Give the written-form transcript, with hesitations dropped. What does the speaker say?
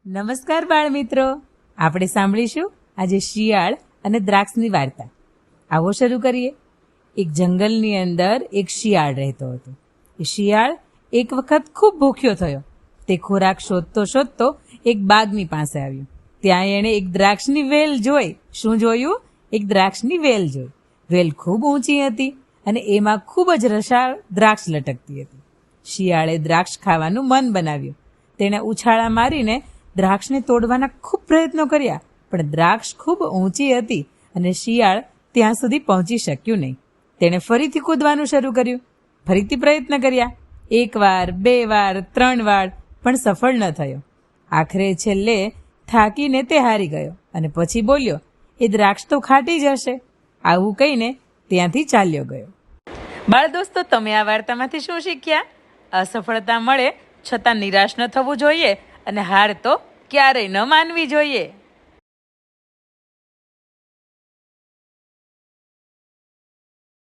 નમસ્કાર બાળ મિત્રો, આપણે સાંભળીશું આજે શિયાળ અને દ્રાક્ષની વાર્તા. આવો શરૂ કરીએ. એક જંગલની અંદર એક શિયાળ રહેતો હતો. એ શિયાળ એક વખત ખૂબ ભૂખ્યો થયો. તે ખોરાક શોધતો શોધતો એક બાગની પાસે આવ્યો. ત્યાં એણે એક દ્રાક્ષની વેલ જોઈ. શું જોયું? એક દ્રાક્ષની વેલ જોઈ. વેલ ખૂબ ઊંચી હતી અને એમાં ખૂબ જ રસાળ દ્રાક્ષ લટકતી હતી. શિયાળે દ્રાક્ષ ખાવાનું મન બનાવ્યું. તેણે ઉછાળા મારીને દ્રાક્ષને તોડવાના ખૂબ પ્રયત્નો કર્યા, પણ દ્રાક્ષ ખૂબ ઊંચી હતી અને શિયાળ ત્યાં સુધી પહોંચી શક્યું નહીં. તેણે ફરીથી કૂદવાનું શરૂ કર્યું. ફરીથી પ્રયત્ન કર્યા. 1 વાર, 2 વાર, 3 વાર, પણ સફળ ન થયો. આખરે છેલ્લે થાકીને તે હારી ગયો અને પછી બોલ્યો, એ દ્રાક્ષ તો ખાટી જ હશે. આવું કહીને ત્યાંથી ચાલ્યો ગયો. બાળ દોસ્તો, તમે આ વાર્તામાંથી શું શીખ્યા? અસફળતા મળે છતાં નિરાશ ન થવું જોઈએ અને હાર તો ક્યારેય ન માનવી જોઈએ.